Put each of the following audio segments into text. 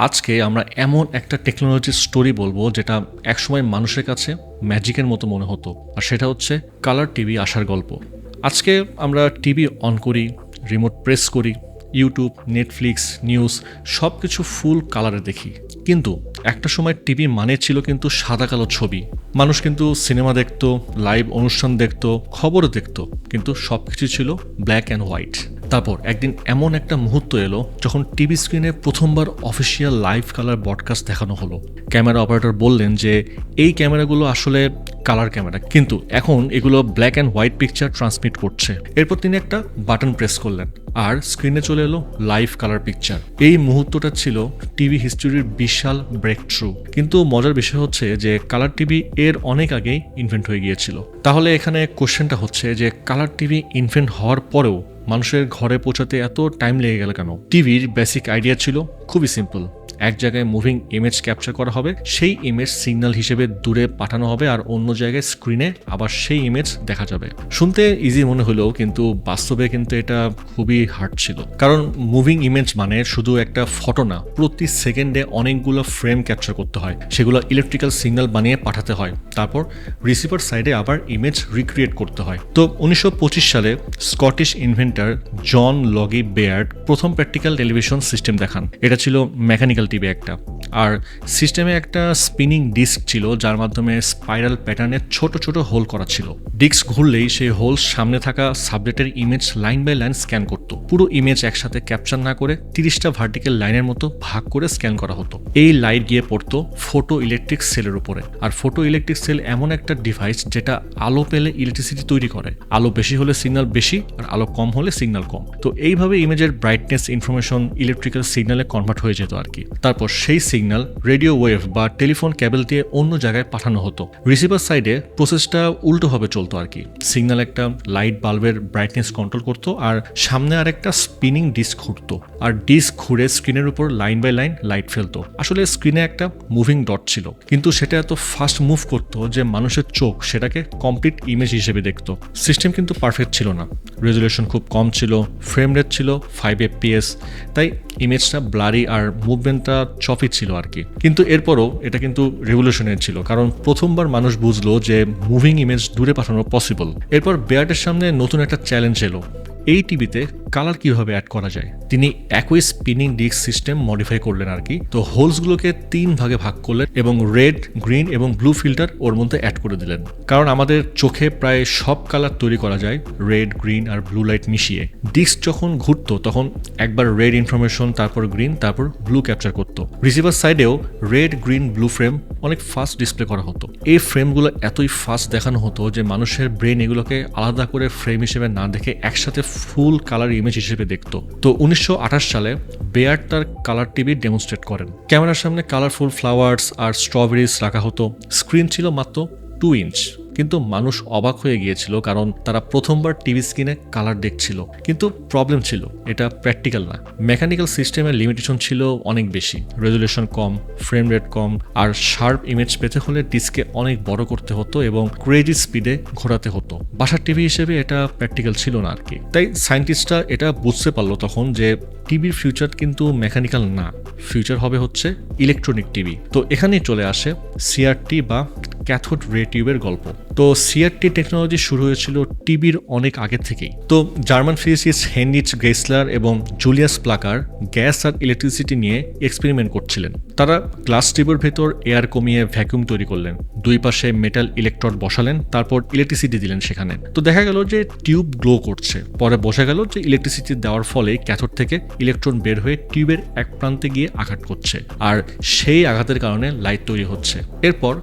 আজকে আমরা এমন একটা টেকনোলজির স্টোরি বলবো যেটা একসময় মানুষের কাছে ম্যাজিকের মতো মনে হতো, আর সেটা হচ্ছে কালার টিভি আসার গল্প। আজকে আমরা টিভি অন করি, রিমোট প্রেস করি, ইউটিউব, নেটফ্লিক্স, নিউজ সব কিছু ফুল কালারে দেখি। কিন্তু একটা সময় টিভি মানে ছিল কিন্তু সাদা কালো ছবি। মানুষ কিন্তু সিনেমা দেখতো, লাইভ অনুষ্ঠান দেখতো, খবরও দেখতো, কিন্তু সব কিছু ছিল ব্ল্যাক অ্যান্ড হোয়াইট। তারপর একদিন এমন একটা মুহূর্ত এলো যখন টিভি স্ক্রিনে প্রথমবার অফিসিয়াল লাইভ কালার ব্রডকাস্ট দেখানো হলো। ক্যামেরা অপারেটর বললেন যে এই ক্যামেরাগুলো আসলে কালার ক্যামেরা, কিন্তু এখন এগুলো black and white picture transmit করছে। এরপর তিনি একটা বাটন প্রেস করলেন আর স্ক্রিনে চলে এলো লাইভ কালার পিকচার। এই মুহূর্তটা ছিল টিভি হিস্টোরির বিশাল ব্রেক থ্রু। কিন্তু মজার বিষয় হচ্ছে যে কালার টিভি এর অনেক আগেই ইনভেন্ট হয়ে গিয়েছিল। তাহলে এখানে কোশ্চেনটা হচ্ছে যে কালার টিভি ইনভেন্ট হওয়ার পরেও মানুষের ঘরে পৌঁছাতে এত টাইম লেগে গেল কেন? টিভির বেসিক আইডিয়া ছিল খুবই সিম্পল। এক জায়গায় মুভিং ইমেজ ক্যাপচার করা হবে, সেই ইমেজ সিগন্যাল হিসেবে দূরে পাঠানো হবে, আর অন্য জায়গায় স্ক্রিনে আবার সেই ইমেজ দেখা যাবে। শুনতে ইজি মনে হলেও কিন্তু বাস্তবে কিন্তু এটা খুবই হার্ড ছিল। কারণ মুভিং ইমেজ মানে শুধু একটা ফটো না, প্রতি সেকেন্ডে অনেকগুলো ফ্রেম ক্যাপচার করতে হয়, সেগুলো ইলেকট্রিক্যাল সিগন্যাল বানিয়ে পাঠাতে হয়, তারপর রিসিভার সাইডে আবার ইমেজ রিক্রিয়েট করতে হয়। তো 1925 সালে স্কটিশ ইনভেন্টর জন লগি বেয়ার্ড প্রথম প্র্যাকটিক্যাল টেলিভিশন সিস্টেম দেখান। এটা ছিল মেকানিক্যাল টিভি একটা, আর সিস্টেমে একটা স্পিনিং ডিস্ক ছিল যার মাধ্যমে স্পাইরাল প্যাটার্নের ছোট ছোট হোল করা ছিল। ডিস্ক ঘুরলেই সেই হোল সামনে থাকা সাবজেক্টের image line by line scan করত। পুরো ইমেজ একসাথে ক্যাপচার না করে 30টা ভার্টিক্যাল লাইনের মতো ভাগ করে স্ক্যান করা হতো। এই লাইট গিয়ে পড়তো ফটো ইলেকট্রিক সেলের উপরে। আর ফটো ইলেকট্রিক সেল এমন একটা ডিভাইস যেটা আলো পেলে ইলেকট্রিসিটি তৈরি করে। আলো বেশি হলে সিগন্যাল বেশি, আর আলো কম হলে সিগন্যাল কম। তো এইভাবে ইমেজের ব্রাইটনেস ইনফরমেশন ইলেকট্রিক্যাল সিগন্যালে কনভার্ট হয়ে যেত আর কি। তারপর সেই সিগন্যাল রেডিও ওয়েভ বা টেলিফোন ক্যাবেল দিয়ে অন্য জায়গায় পাঠানো হতো। রিসিভার সাইডে প্রসেসটা উল্টোভাবে চলতো আর কি। সিগন্যাল একটা লাইট বাল্বের ব্রাইটনেস কন্ট্রোল করতো, আর সামনে আর একটা স্পিনিং ডিস্ক ঘুরতো, আর ডিস্ক ঘুরে স্ক্রিনের উপর লাইন বাই লাইন লাইট ফেলতো। আসলে স্ক্রিনে একটা মুভিং ডট ছিল, কিন্তু সেটা এত ফাস্ট মুভ করতো যে মানুষের চোখ সেটাকে কমপ্লিট ইমেজ হিসেবে দেখতো। সিস্টেম কিন্তু পারফেক্ট ছিল না, রেজুলেশন খুব কম ছিল, ফ্রেম রেট ছিল 5 FPS, তাই ইমেজটা ব্লারি আর মুভমেন্টটা চপি ছিল আর কি। কিন্তু এরপরও এটা কিন্তু রেভলিউশনারি ছিল, কারণ প্রথমবার মানুষ বুঝলো যে মুভিং ইমেজ দূরে পাঠানো পসিবল। এরপর বেয়ার্ডের সামনে নতুন একটা চ্যালেঞ্জ এলো, এই টিভিতে কালার কিভাবে অ্যাড করা যায়। তিনি একই স্পিনিং ডিস্ক সিস্টেম মডিফাই করলেন আর কি। তো হোলসগুলোকে 3 ভাগে ভাগ করলেন এবং রেড, গ্রিন এবং ব্লু ফিল্টার ওর মধ্যে অ্যাড করে দিলেন। কারণ আমাদের চোখে প্রায় সব কালার তৈরি করা যায় রেড, গ্রিন আর ব্লু লাইট মিশিয়ে। ডিস্ক যখন ঘুরতো তখন একবার রেড ইনফরমেশন, তারপর গ্রিন, তারপর ব্লু ক্যাপচার করতো। রিসিভার সাইডেও রেড, গ্রিন, ব্লু ফ্রেম অনেক ফাস্ট ডিসপ্লে করা হতো। এই ফ্রেমগুলো এতই ফাস্ট দেখানো হতো যে মানুষের ব্রেন এগুলোকে আলাদা করে ফ্রেম হিসেবে না দেখে একসাথে ফুল কালার ইমেজ হিসেবে দেখতো। তো 1928 সালে বেয়ার্ড তার কালার টিভি ডেমনস্ট্রেট করেন। ক্যামেরার সামনে কালারফুল ফ্লাওয়ার্স আর স্ট্রবেরিজ রাখা হতো। স্ক্রিন ছিল মাত্র 2 ইঞ্চ, কিন্তু মানুষ অবাক হয়ে গিয়েছিল, কারণ তারা প্রথমবার টিভি স্ক্রিনে কালার দেখছিল। কিন্তু প্রবলেম ছিল, এটা প্র্যাকটিক্যাল না। মেকানিক্যাল সিস্টেমের লিমিটেশন ছিল অনেক বেশি, রেজুলেশন কম, ফ্রেম রেট কম, আর শার্প ইমেজ পেতে হলে ডিস্কে অনেক বড় করতে হতো এবং ক্রেজি স্পিডে ঘোরাতে হতো। বাসার টিভি হিসেবে এটা প্র্যাকটিক্যাল ছিল না আর কি। তাই সায়েন্টিস্টরা এটা বুঝতে পারলো তখন যে টিভির ফিউচার কিন্তু মেকানিক্যাল না, ফিউচার হবে হচ্ছে ইলেকট্রনিক টিভি। তো এখানেই চলে আসে সিআরটি বা ক্যাথোড রে টিউবের গল্প। তো সিআরটি টেকনোলজি শুরু হয়েছিল টিভির অনেক আগে থেকেই। তো জার্মান ফিজিসিস্ট হেনরিচ গেসলার এবং জুলিয়াস প্লাকার গ্যাস আর ইলেকট্রিসিটি নিয়ে এক্সপেরিমেন্ট করছিলেন। তারা গ্লাস টিউবের ভেতর এয়ার কমিয়ে ভ্যাকুয়াম তৈরি করলেন, দুই পাশে মেটাল ইলেকট্রোড বসালেন, তারপর ইলেকট্রিসিটি দিলেন সেখানে। তো দেখা গেল যে টিউব গ্লো করছে। পরে বোঝা গেল যে ইলেকট্রিসিটি দেওয়ার ফলে ক্যাথোড থেকে ইলেকট্রন বের হয়ে টিউবের এক প্রান্তে গিয়ে আঘাত করছে, আর সেই আঘাতের কারণে লাইট তৈরি হচ্ছে। এরপর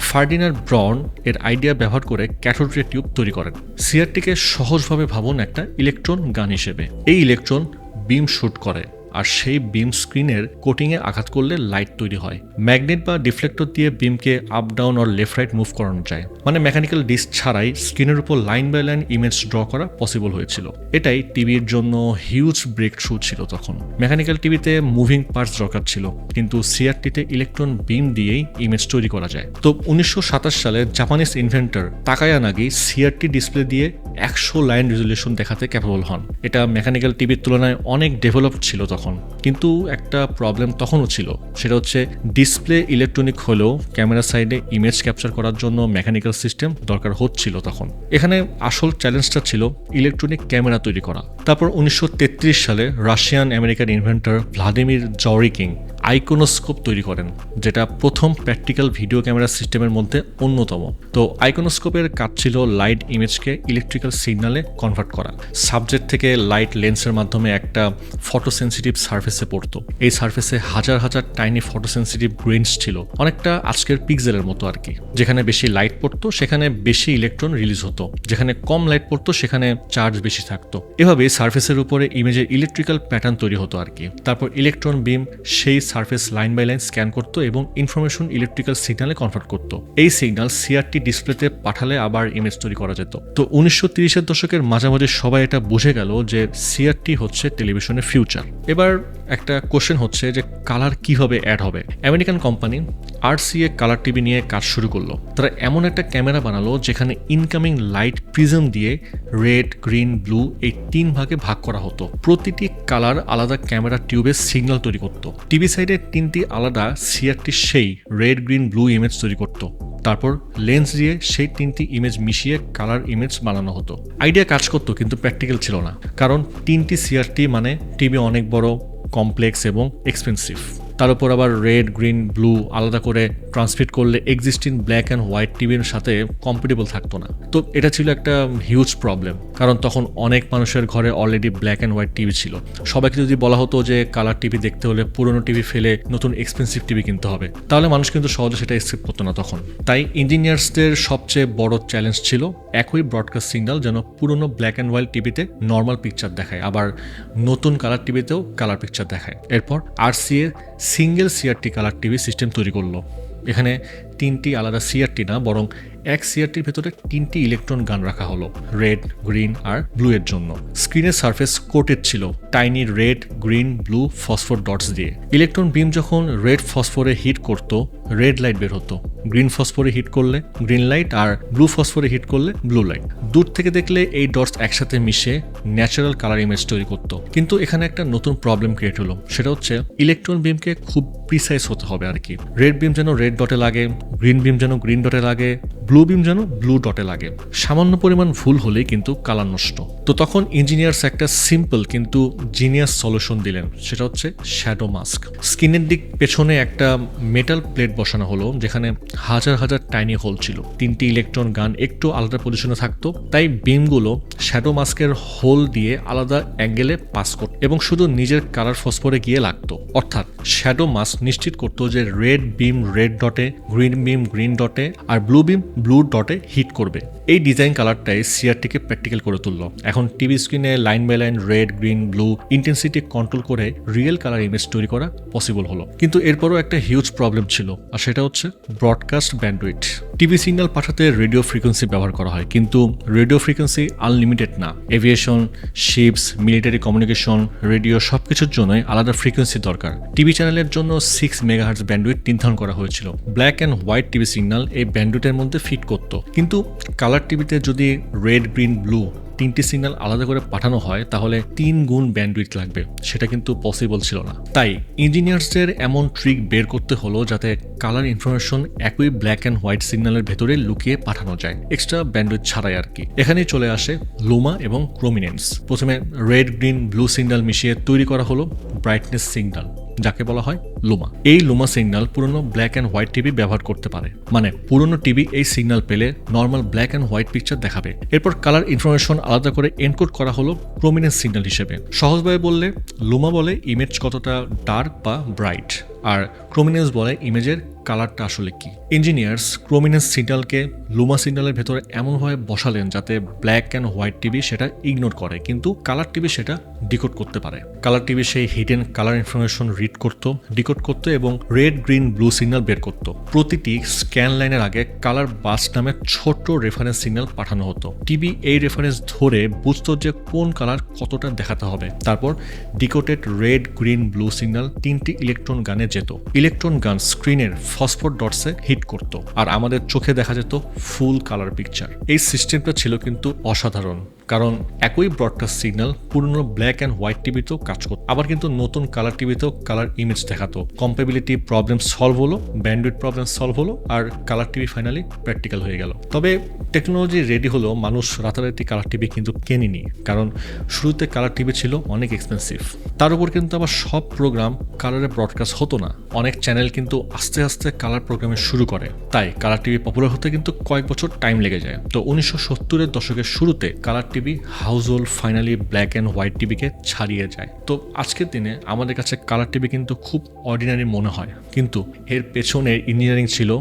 ফার্ডিনান্ড ব্রাউন এর আইডিয়া ব্যবহার করে ক্যাথোড রে টিউব তৈরি করেন। সিআরটিকে সহজভাবে ভাবুন একটা ইলেকট্রন গান হিসেবে। এই ইলেকট্রন বিম শুট করে, আর সেই বিম স্ক্রিনের কোটিংয়ে আঘাত করলে লাইট তৈরি হয়। ম্যাগনেট বা ডিফ্লেক্টর দিয়ে বিমকে আপ ডাউন আর লেফট রাইট মুভ করানো যায়। মানে মেকানিক্যাল ডিস্ক ছাড়াই স্ক্রিনের উপর line by line image draw করা পসিবল হয়েছিল। এটাই টিভির জন্য হিউজ ব্রেক থ্রু ছিল তখন। মেকানিক্যাল টিভিতে মুভিং পার্টস দরকার ছিল, কিন্তু সিআরটিতে ইলেকট্রন বিম দিয়েই ইমেজ তৈরি করা যায়। তো 1927 সালে জাপানিজ ইনভেন্টর তাকায়ানাগি সিআরটি ডিসপ্লে দিয়ে 100 লাইন রেজলিউশন দেখাতে ক্যাপেবল হন। এটা মেকানিক্যাল টিভির তুলনায় অনেক ডেভেলপ ছিল তখন, কিন্তু একটা প্রবলেম তখনও ছিল, সেটা হচ্ছে ডিসপ্লে ইলেকট্রনিক হলেও ক্যামেরা সাইডে ইমেজ ক্যাপচার করার জন্য মেকানিক্যাল সিস্টেম দরকার হচ্ছিল তখন। এখানে আসল চ্যালেঞ্জটা ছিল ইলেকট্রনিক ক্যামেরা তৈরি করা। তারপর 1933 সালে রাশিয়ান আমেরিকান ইনভেন্টর ভ্লাদিমির জরিকিং আইকোনোস্কোপ তৈরি করেন, যেটা প্রথম প্র্যাকটিক্যাল ভিডিও ক্যামেরা সিস্টেমের মধ্যে অন্যতম। তো আইকোনোস্কোপের কাজ ছিল লাইট ইমেজকে ইলেকট্রিক্যাল সিগন্যালে কনভার্ট করা। সাবজেক্ট থেকে লাইট লেন্সের মাধ্যমে একটা ফটোসেন্সিটিভ সার্ফেসে পড়তো। এই সার্ফেসে হাজার হাজার টাইনি ফটোসেন্সিটিভ গ্রেনস ছিল, অনেকটা আজকের পিক্সেলের মতো আর কি। যেখানে বেশি লাইট পড়তো সেখানে বেশি ইলেকট্রন রিলিজ হতো, যেখানে কম লাইট পড়তো সেখানে চার্জ বেশি থাকতো। এভাবে সার্ফেসের উপরে ইমেজের ইলেকট্রিক্যাল প্যাটার্ন তৈরি হতো আর কি। তারপর ইলেকট্রন বিম সেই surface line by line scan করতো এবং ইনফরমেশন ইলেকট্রিক্যাল সিগন্যালে কনভার্ট করতো। এই সিগন্যাল সিআরটি ডিসপ্লেতে পাঠালে আবার ইমেজ তৈরি করা যেত। তো 1930-এর দশকের মাঝামাঝি সবাই এটা বুঝে গেল যে সিআরটি হচ্ছে টেলিভিশনের ফিউচার। এবার একটা কোশ্চেন হচ্ছে যে কালার কিভাবে অ্যাড হবে। American company RCA colour TV নিয়ে কাজ শুরু করলো। তারা এমন একটা ক্যামেরা বানালো যেখানে ইনকামিং লাইট প্রিজম দিয়ে রেড, গ্রিন, ব্লু এই 3 ভাগে ভাগ করা হতো। প্রতিটি কালার আলাদা ক্যামেরা টিউবে সিগন্যাল তৈরি করত। টিভি সাইডে 3টি আলাদা সিআরটি সেই রেড, গ্রিন, ব্লু ইমেজ তৈরি করত। তারপর লেন্স দিয়ে সেই 3টি ইমেজ মিশিয়ে কালার ইমেজ বানানো হতো। আইডিয়া কাজ করতো, কিন্তু প্র্যাকটিক্যাল ছিল না, কারণ 3টি সিআরটি মানে টিভি অনেক বড়, কমপ্লেক্স এবং এক্সপেন্সিভ। তার উপর আবার রেড, গ্রিন, ব্লু আলাদা করে ট্রান্সমিট করলে এক্সিস্টিং ব্ল্যাক অ্যান্ড হোয়াইট টিভির সাথে কম্পিটেবল থাকতো না। তো এটা ছিল একটা হিউজ প্রবলেম, কারণ তখন অনেক মানুষের ঘরে already black and white TV ছিল। সবাইকে যদি বলা হতো যে কালার টিভি দেখতে হলে পুরনো টিভি ফেলে নতুন এক্সপেন্সিভ টিভি কিনতে হবে, তাহলে মানুষ কিন্তু সহজে সেটা অ্যাকসেপ্ট করতো না তখন। তাই ইঞ্জিনিয়ার্সদের সবচেয়ে বড় চ্যালেঞ্জ ছিল একই ব্রডকাস্ট সিগন্যাল যেন পুরনো ব্ল্যাক অ্যান্ড হোয়াইট টিভিতে নর্মাল পিকচার দেখায়, আবার নতুন কালার টিভিতেও কালার পিকচার দেখায়। এরপর RCA single CRT colour TV system তৈরি করলো। এখানে 3টি আলাদা সিআরটি না, বরং এক সিআরটির ভেতরে 3টি ইলেকট্রন গান রাখা হলো, রেড, গ্রিন আর ব্লু এর জন্য। স্ক্রিনের সারফেস কোটেড ছিল tiny red, green, blue phosphor dots দিয়ে। ইলেকট্রন বিম যখন রেড ফসফরে হিট করতো রেড লাইট বের হতো, গ্রিন ফসফরে হিট করলে গ্রিন লাইট, আর ব্লু ফসফরে হিট করলে ব্লু লাইট। দূর থেকে দেখলে এই ডটস একসাথে মিশে ন্যাচারাল কালার ইমেজ তৈরি করতো। কিন্তু এখানে একটা নতুন প্রবলেম ক্রিয়েট হলো, সেটা হচ্ছে ইলেকট্রন বিমকে খুব প্রিসাইজ হতে হবে আর কি। রেড বিম যেন রেড ডটে লাগে, গ্রিন বিম যেন গ্রিন ডটে লাগে, ব্লু বিম যেন ব্লু ডটে লাগে। সামান্য পরিমাণ ভুল হলেই কিন্তু কালার নষ্ট। তো তখন ইঞ্জিনিয়ার্স একটা সিম্পল কিন্তু জিনিয়াস সলিউশন দিলেন, সেটা হচ্ছে শ্যাডো মাস্ক। স্কিনের দিক পেছনে একটা মেটাল প্লেট বসানো হলো, যেখানে হাজার হাজার টাইনি হোল ছিল। 3টি ইলেকট্রন গান একটু আলাদা পজিশনে থাকতো, তাই বিমগুলো শ্যাডো মাস্কের হোল দিয়ে আলাদা অ্যাঙ্গেলে পাস করত এবং শুধু নিজের কালার ফসফরে গিয়ে লাগতো। অর্থাৎ শ্যাডো মাস্ক নিশ্চিত করতো যে রেড বিম রেড ডটে, গ্রিন বিম গ্রিন ডটে আর ব্লু বিম ব্লু ডটে হিট করবে। এই ডিজাইন কালারটাই সিআরটিকে প্র্যাকটিক্যাল করে তুললো। এখন টিভি স্ক্রিনে line by line red, green, blue intensity control করে রিয়েল কালার ইমেজ তৈরি করা পসিবল হলো। কিন্তু এরপরও একটা হিউজ প্রবলেম ছিল, আর সেটা হচ্ছে ব্রডকাস্ট ব্যান্ডউইথ। টিভি সিগন্যাল পাঠাতে রেডিও ফ্রিকোয়েন্সি ব্যবহার করা হয়, কিন্তু রেডিও ফ্রিকোয়েন্সি আনলিমিটেড না। Aviation, ships, military communication, radio সবকিছুর জন্যই আলাদা ফ্রিকোয়েন্সি দরকার। টিভি চ্যানেলের জন্য 6 মেগাহার্টজ ব্যান্ডউইথ নির্ধারণ করা হয়েছিল। Black and white TV signal এই ব্যান্ডউইথের মধ্যে ফিট করতো, কিন্তু কালার টিভিতে যদি রেড, গ্রিন, ব্লু 3টি সিগন্যাল আলাদা করে পাঠানো হয় তাহলে 3 গুণ ব্যান্ডউইথ লাগবে, সেটা কিন্তু পসিবল ছিল না। তাই ইঞ্জিনিয়ার্সদের এমন ট্রিক বের করতে হলো যাতে কালার ইনফরমেশন একই ব্ল্যাক অ্যান্ড হোয়াইট সিগন্যালের ভেতরে লুকিয়ে পাঠানো যায়, এক্সট্রা ব্যান্ডউইথ ছাড়াই আর কি। এখানেই চলে আসে লুমা এবং ক্রোমিনেন্স। প্রথমে রেড, গ্রিন, ব্লু সিগন্যাল মিশিয়ে তৈরি করা হলো ব্রাইটনেস সিগন্যাল, যাকে বলা হয় লুমা। এই লুমা সিগন্যাল পুরনো ব্ল্যাক অ্যান্ড হোয়াইট টিভি ব্যবহার করতে পারে, মানে পুরনো টিভি এই সিগন্যাল পেলে normal black and white picture দেখাবে। এরপর কালার ইনফরমেশন আলাদা করে এনকোড করা হলো ক্রোমিনেন্স সিগন্যাল হিসেবে। সহজভাবে বললে লুমা বলে ইমেজ কতটা ডার্ক বা ব্রাইট, আর ক্রোমিনেন্স বলে ইমেজের কালারটা আসলে কি। ইঞ্জিনিয়ার্স ক্রোমিনেন্স সিগন্যালকে লুমা সিগন্যালের ভেতরে এমনভাবে বসালেন যাতে ব্ল্যাক অ্যান্ড হোয়াইট টিভি সেটা ইগনোর করে, কিন্তু কালার টিভি সেটা ডিকোড করতে পারে। কালার টিভি সেই হিডেন কালার ইনফরমেশন রিড করতো, ডিকোড করতো এবং রেড, গ্রিন, ব্লু সিগন্যাল বের করতো। প্রতিটি স্ক্যান লাইনের আগে কালার বাস নামে ছোট রেফারেন্স সিগন্যাল পাঠানো হতো। টিভি এই রেফারেন্স ধরে বুঝতো যে কোন কালার কতটা দেখাতে হবে। তারপর decoded red, green, blue signal 3টি ইলেকট্রন গানে যেত। ইলেকট্রন গান স্ক্রিনের ফসফর ডটসে হিট করত আর আমাদের চোখে দেখা যেত ফুল কালার পিকচার। এই সিস্টেমটা ছিল কিন্তু অসাধারণ, কারণ একই ব্রডকাস্ট সিগন্যাল পুরনো ব্ল্যাক অ্যান্ড হোয়াইট টিভিতেও কাজ করত, আবার কিন্তু নতুন কালার টিভিতেও কালার ইমেজ দেখাতো। কম্পেবিলিটি প্রবলেম সলভ হলো, ব্যান্ডউইথ প্রবলেম সলভ হলো, আর কালার টিভি ফাইনালি প্র্যাকটিক্যাল হয়ে গেল। তবে টেকনোলজি রেডি হলো, মানুষ রাতারাতি কালার টিভি কিন্তু কেনেনি, কারণ শুরুতে কালার টিভি ছিল অনেক এক্সপেন্সিভ। তার উপর কিন্তু আবার সব প্রোগ্রাম কালারে ব্রডকাস্ট হতো না। অনেক চ্যানেল কিন্তু আস্তে আস্তে কালার প্রোগ্রামে শুরু করে, তাই কালার টিভি পপুলার হতে কিন্তু কয়েক বছর টাইম লেগে যায়। তো 1970-এর দশকের শুরুতে colour TV household finally black and white টিভিকে ছাড়িয়ে যায়। তো আজকের দিনে আমাদের কাছে কালার টিভি কিন্তু খুব অর্ডিনারি মনে হয়, কিন্তু এর পেছনের ইঞ্জিনিয়ারিং ছিল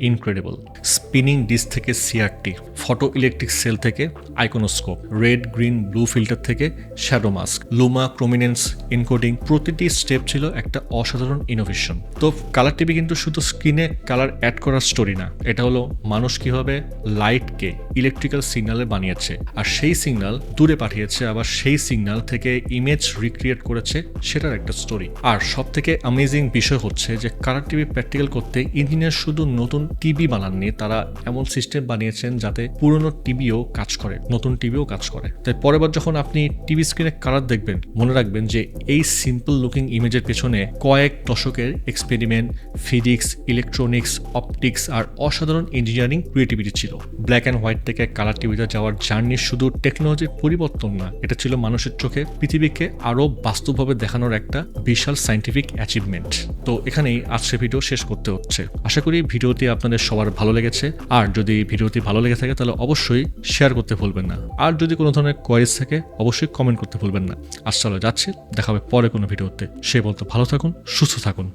ইনক্রেডিবল। স্পিনিং ডিস্ক থেকে সিআরটি, ফটো ইলেকট্রিক সেল থেকে আইকোনোস্কোপ, রেড গ্রিন ব্লু ফিল্টার থেকে শ্যাডো মাস্ক, লুমা ক্রোমিনেন্স এনকোডিং, প্রতিটি স্টেপ ছিল একটা অসাধারণ ইনোভেশন। তো কালার টিভি কিন্তু শুধু স্ক্রিনে কালার অ্যাড করার স্টোরি না, এটা হলো মানুষ কিভাবে লাইটকে ইলেকট্রিক্যাল সিগন্যালে বানিয়েছে আর সেই সিগন্যাল দূরে পাঠিয়েছে, আবার সেই সিগন্যাল থেকে ইমেজ রিক্রিয়েট করেছে, সেটার একটা স্টোরি। আর সব থেকে অ্যামেজিং বিষয় হচ্ছে যে কালার টিভি প্র্যাকটিক্যাল করতে ইঞ্জিনিয়ার শুধু নতুন টিভি বানাননি, তারা এমন সিস্টেম বানিয়েছেন যাতে পুরনো টিভিও কাজ করে, নতুন টিভিও কাজ করে। তাই পরের বার যখন আপনি টিভি স্ক্রিনে কালার দেখবেন, মনে রাখবেন যে এই সিম্পল লুকিং ইমেজের পেছনে কয়েক দশকের এক্সপেরিমেন্ট, ফিজিক্স, ইলেকট্রনিক্স, অপটিক্স আর অসাধারণ ইঞ্জিনিয়ারিং ক্রিয়েটিভিটি ছিল। ব্ল্যাক অ্যান্ড হোয়াইট থেকে কালার টিভিতে যাওয়ার জার্নি শুধু টেকনোলজির পরিবর্তন না, এটা ছিল মানুষের চোখে পৃথিবীকে আরও বাস্তবভাবে দেখানোর একটা বিশাল সায়েন্টিফিক অ্যাচিভমেন্ট। তো এখানেই আজকের ভিডিও শেষ করতে হচ্ছে। আশা করি ভিডিওটি আপনাদের সবার ভালো লেগেছে, আর যদি ভিডিওটি ভালো লেগে থাকে তাহলে অবশ্যই শেয়ার করতে ভুলবেন না, আর যদি কোনো ধরনের কোয়ারিজ থাকে অবশ্যই কমেন্ট করতে ভুলবেন না। আজ চলো যাচ্ছি, দেখা হবে পরে কোনো ভিডিওতে। সে বলতে ভালো থাকুন, সুস্থ থাকুন।